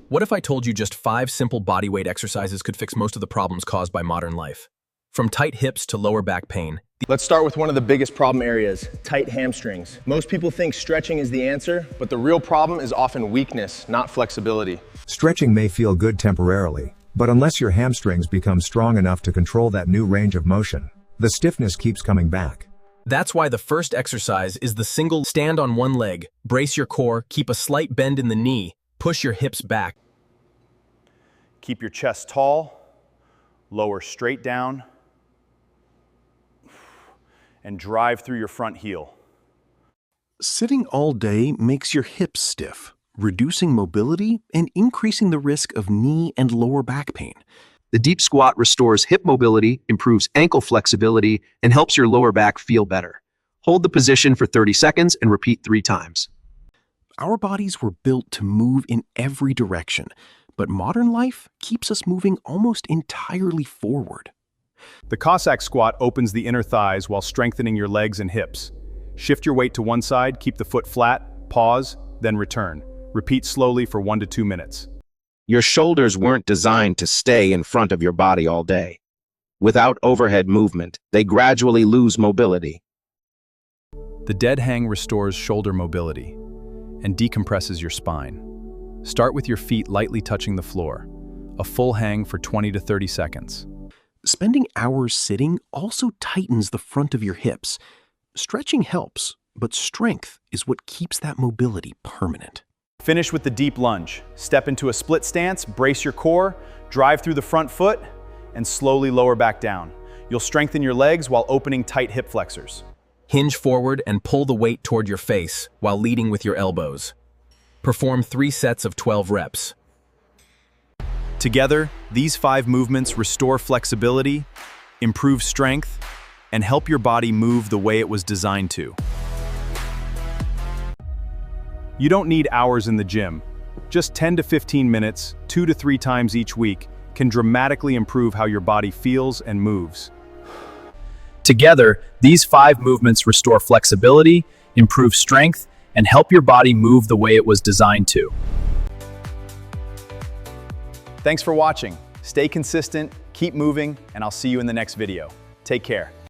What if I told you just 5 simple bodyweight exercises could fix most of the problems caused by modern life? From tight hips to lower back pain. Let's start with one of the biggest problem areas, tight hamstrings. Most people think stretching is the answer, but the real problem is often weakness, not flexibility. Stretching may feel good temporarily, but unless your hamstrings become strong enough to control that new range of motion, the stiffness keeps coming back. That's why the first exercise is the single stand on one leg, brace your core, keep a slight bend in the knee, push your hips back. Keep your chest tall, lower straight down, and drive through your front heel. Sitting all day makes your hips stiff, reducing mobility and increasing the risk of knee and lower back pain. The deep squat restores hip mobility, improves ankle flexibility, and helps your lower back feel better. Hold the position for 30 seconds and repeat 3 times. Our bodies were built to move in every direction, but modern life keeps us moving almost entirely forward. The Cossack Squat opens the inner thighs while strengthening your legs and hips. Shift your weight to one side, keep the foot flat, pause, then return. Repeat slowly for 1 to 2 minutes. Your shoulders weren't designed to stay in front of your body all day. Without overhead movement, they gradually lose mobility. The dead hang restores shoulder mobility and decompresses your spine. Start with your feet lightly touching the floor. A full hang for 20 to 30 seconds. Spending hours sitting also tightens the front of your hips. Stretching helps, but strength is what keeps that mobility permanent. Finish with the deep lunge. Step into a split stance, brace your core, drive through the front foot, and slowly lower back down. You'll strengthen your legs while opening tight hip flexors. Hinge forward and pull the weight toward your face while leading with your elbows. Perform 3 sets of 12 reps. Together, these 5 movements restore flexibility, improve strength, and help your body move the way it was designed to. You don't need hours in the gym. Just 10 to 15 minutes, 2 to 3 times each week, can dramatically improve how your body feels and moves. Together, these 5 movements restore flexibility, improve strength, and help your body move the way it was designed to. Thanks for watching. Stay consistent, keep moving, and I'll see you in the next video. Take care.